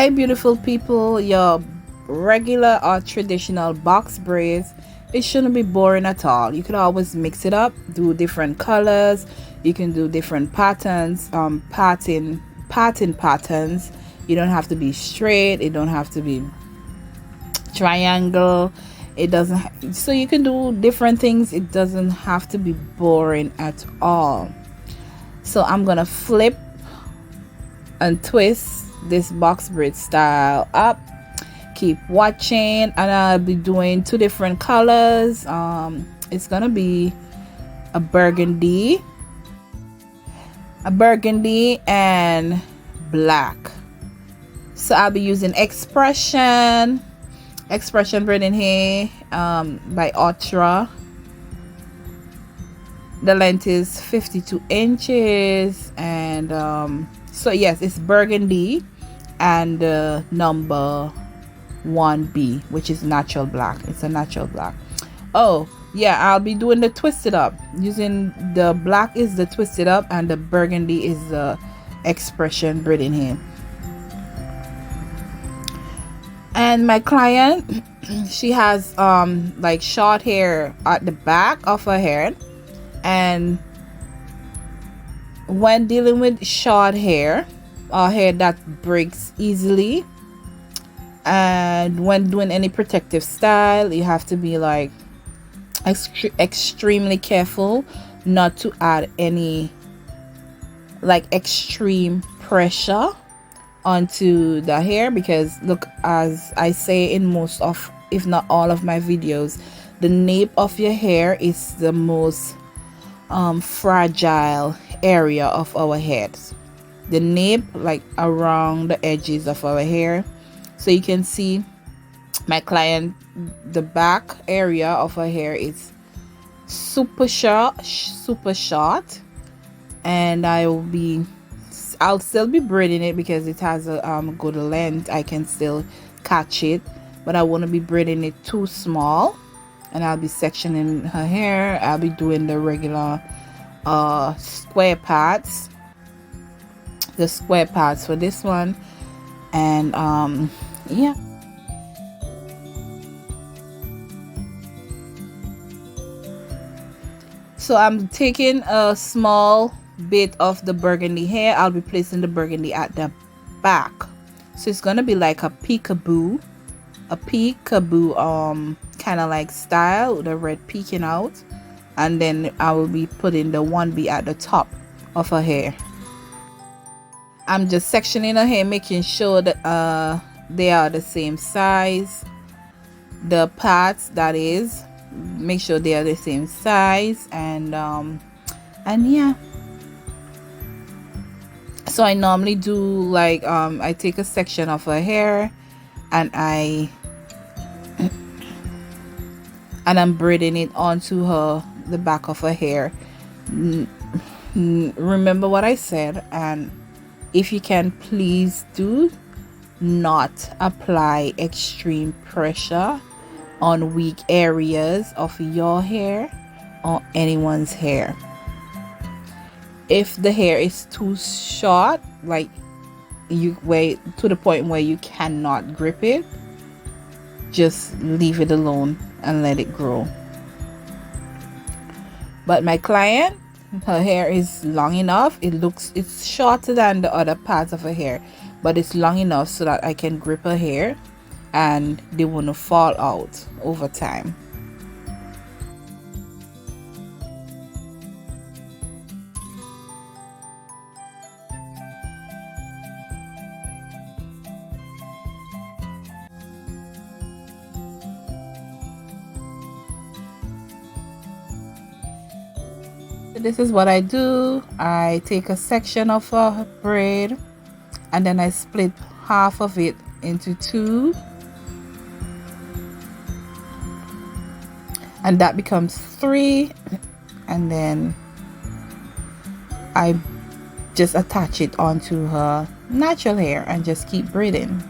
Hey beautiful people, your regular or traditional box braids, it shouldn't be boring at all. You could always mix it up, do different colors, you can do different patterns, pattern patterns. You don't have to be straight, it don't have to be triangle, it doesn't so you can do different things. It doesn't have to be boring at all. So I'm gonna flip and twist this box braid style up. Keep watching, and I'll be doing two different colors. It's gonna be a burgundy and black. So I'll be using expression braiding here by OUTRE. The length is 52 inches, and so yes, it's burgundy and number 1B, which is natural black. It's a natural black. Oh yeah, I'll be doing the twisted up. Using the black is the twisted up and the burgundy is the expression braiding here. And my client, she has like short hair at the back of her head, and when dealing with short hair or hair that breaks easily, and when doing any protective style, you have to be like extremely careful not to add any like extreme pressure onto the hair, because look, as I say in most of, if not all of my videos, the nape of your hair is the most fragile area of our heads. The nape, like around the edges of our hair. So you can see my client, the back area of her hair is super short, and I'll still be braiding it because it has a good length. I can still catch it, but I want to be braiding it too small. And I'll be sectioning her hair. I'll be doing the regular square parts, for this one. And yeah, so I'm taking a small bit of the burgundy hair. I'll be placing the burgundy at the back, so it's gonna be like a peekaboo kind of like style with the red peeking out. And then I will be putting the 1B at the top of her hair. I'm just sectioning her hair, making sure that they are the same size. The parts, that is, make sure they are the same size. And yeah, so I normally do like I take a section of her hair and I'm braiding it onto the back of her hair. Remember what I said, and if you can, please do not apply extreme pressure on weak areas of your hair or anyone's hair. If the hair is too short, like you wait to the point where you cannot grip it, just leave it alone and let it grow. But my client, her hair is long enough. It's shorter than the other parts of her hair, but it's long enough so that I can grip her hair and they won't fall out over time. This is what I do. I take a section of a braid and then I split half of it into two, and that becomes 3, and then I just attach it onto her natural hair and just keep braiding.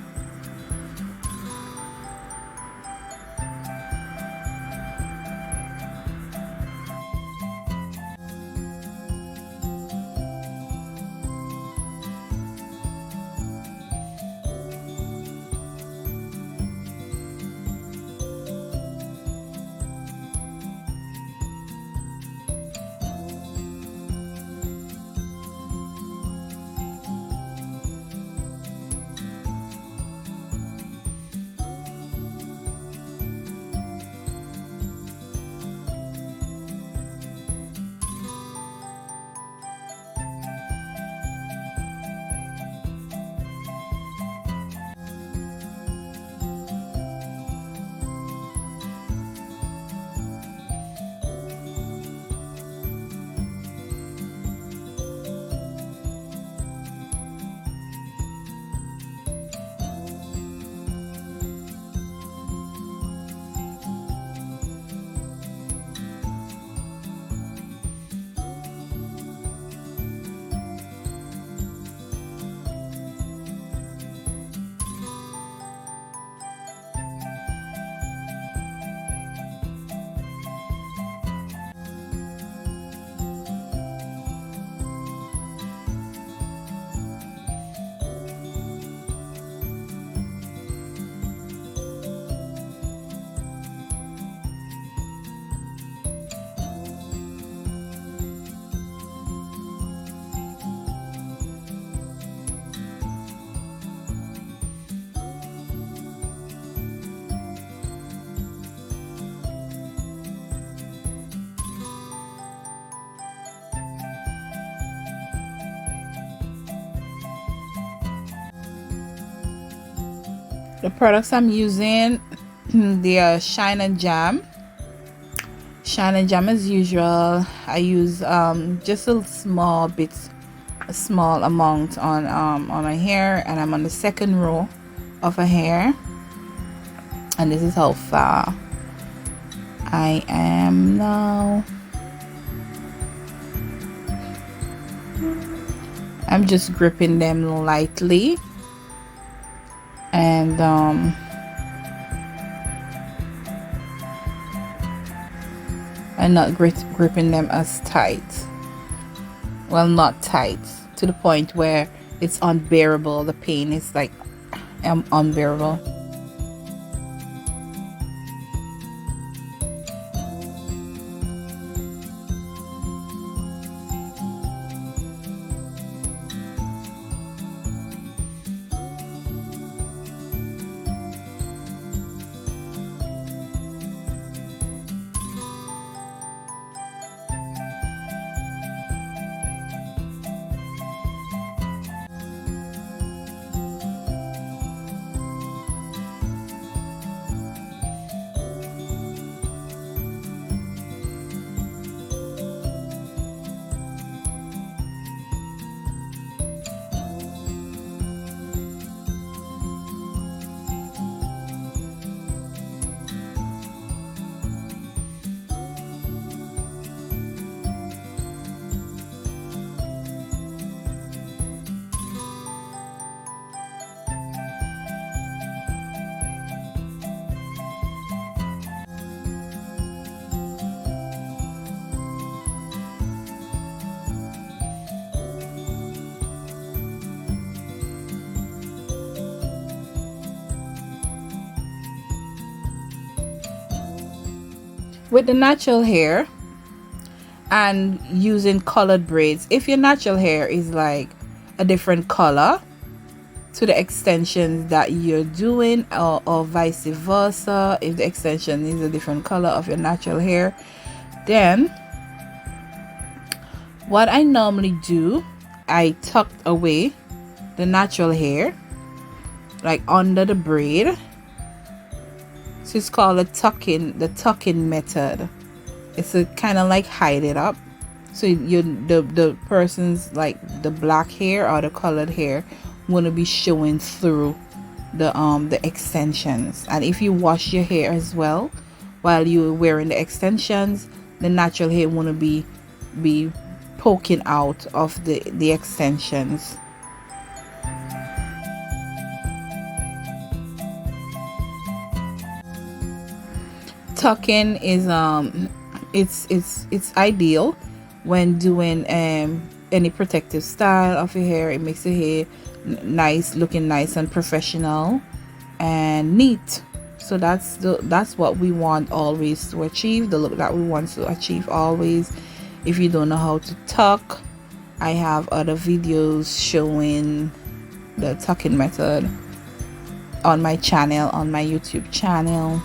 The products I'm using, they are Shine and Jam. Shine and Jam as usual. I use just a small amount on my hair, and I'm on the second row of a hair, and this is how far I am now. I'm just gripping them lightly, and I'm not gripping them as tight. Well, not tight to the point where it's unbearable. The pain is like unbearable. With the natural hair and using colored braids, if your natural hair is like a different color to the extensions that you're doing, or vice versa, if the extension is a different color of your natural hair, then what I normally do, I tuck away the natural hair like under the braid. So it's called the tucking method. It's a kind of like hide it up, so the person's like the black hair or the colored hair wouldn't be showing through the extensions. And if you wash your hair as well while you're wearing the extensions, the natural hair wouldn't be poking out of the extensions. Tucking is it's ideal when doing any protective style of your hair. It makes your hair looking nice and professional and neat. So that's what we want always to achieve, the look that we want to achieve always. If you don't know how to tuck, I have other videos showing the tucking method on my channel, on my YouTube channel.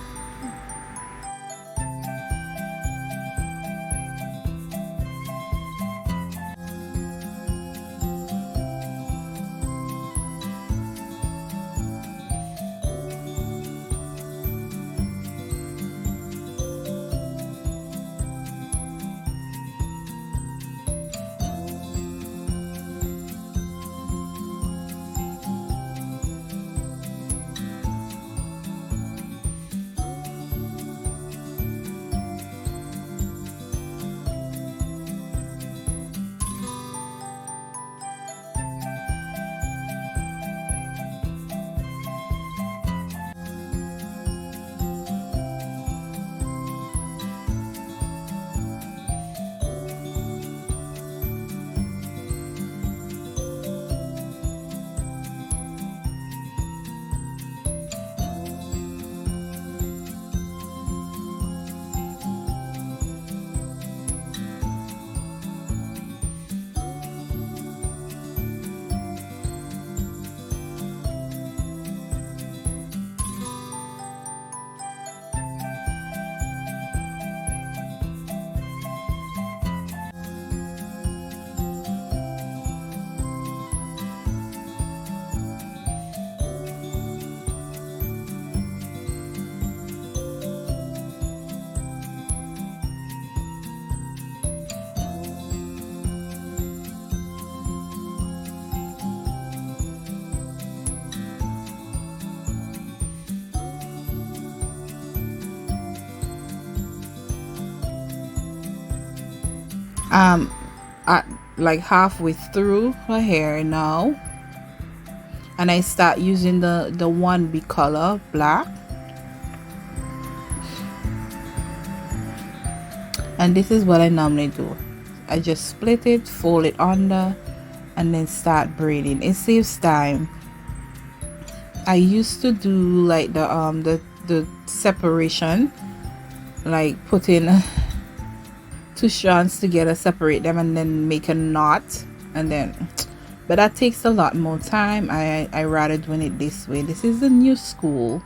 at like halfway through her hair now, and I start using the 1B color black, and this is what I normally do. I just split it, fold it under, and then start braiding. It saves time. I used to do like the separation, like putting 2 strands together, separate them, and then make a knot, and then, but that takes a lot more time. I rather doing it this way. This is the new school.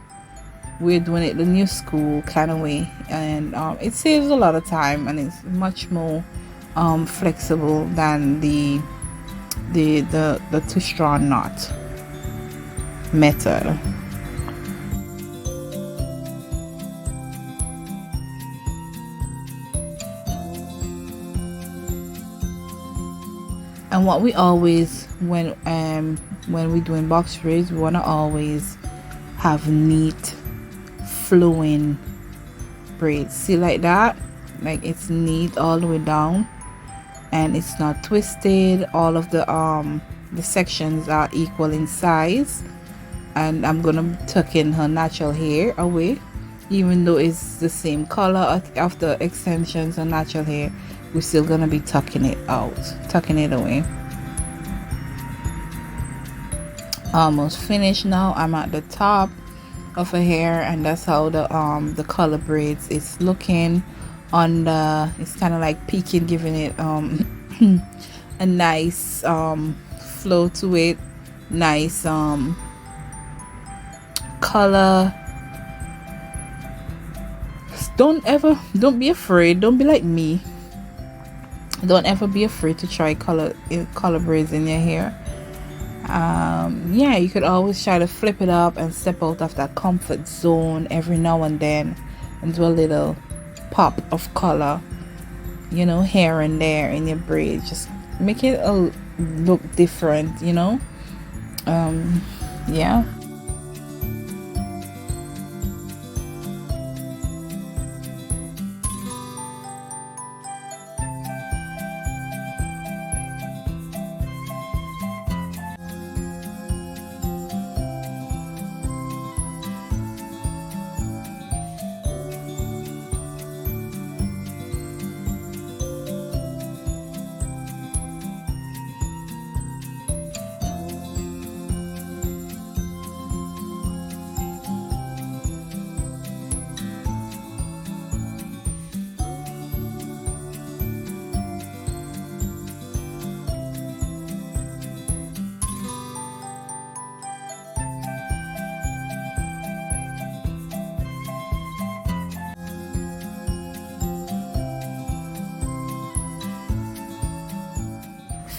We're doing it the new school kind of way, and it saves a lot of time, and it's much more flexible than the 2-strand knot method. And what we always, when we're doing box braids, we want to always have neat flowing braids. See, like that, like it's neat all the way down, and it's not twisted. All of the sections are equal in size, and I'm gonna tuck in her natural hair away, even though it's the same color of the extensions and natural hair. We're still gonna be tucking it away. Almost finished now. I'm at the top of her hair, and that's how the color braids is looking on the, it's kind of like peaking, giving it a nice flow to it, nice color. Don't be afraid, don't be like me. Don't ever be afraid to try color braids in your hair. Yeah, you could always try to flip it up and step out of that comfort zone every now and then and do a little pop of color, you know, here and there in your braid. Just make it look different, you know. Yeah.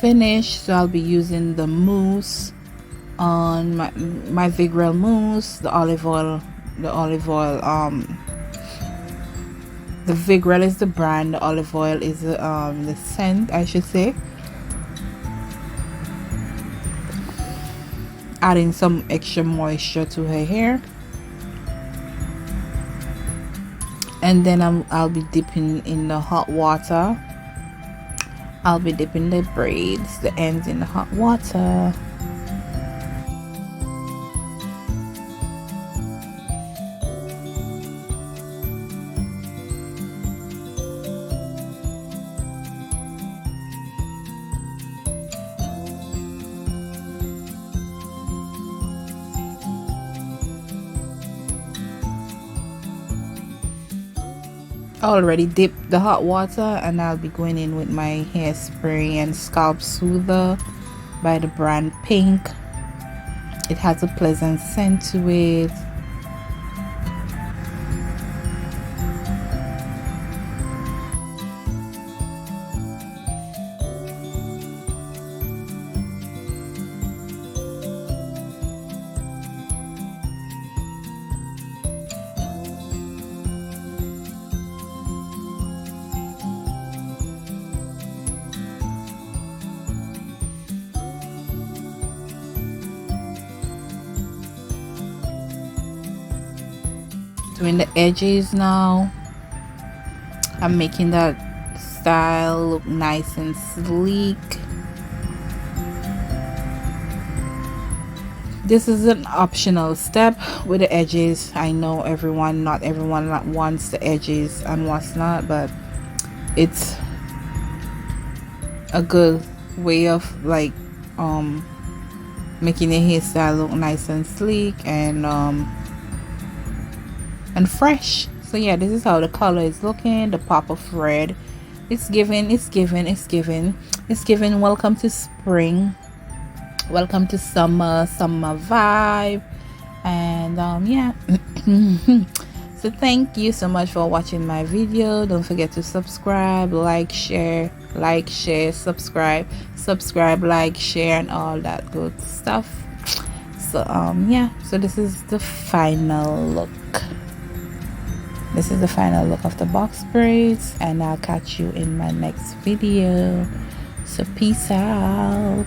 Finished, so I'll be using the mousse on my Vigorel mousse, the olive oil. The Vigorel is the brand, the olive oil is the scent, I should say. Adding some extra moisture to her hair, and then I'll be dipping in the hot water. I'll be dipping the braids, the ends, in the hot water. I already dipped the hot water, and I'll be going in with my hairspray and scalp soother by the brand Pink. It has a pleasant scent to it. Doing the edges now. I'm making that hairstyle look nice and sleek. This is an optional step with the edges. I know not everyone wants the edges and what's not, but it's a good way of like making your hairstyle look nice and sleek and fresh. So yeah, this is how the color is looking. The pop of red, it's giving welcome to spring, welcome to summer vibe. And yeah. So thank you so much for watching my video. Don't forget to subscribe, like, share, subscribe, like, share, and all that good stuff. So yeah, so this is the final look. This is the final look of the box braids, and I'll catch you in my next video. So peace out.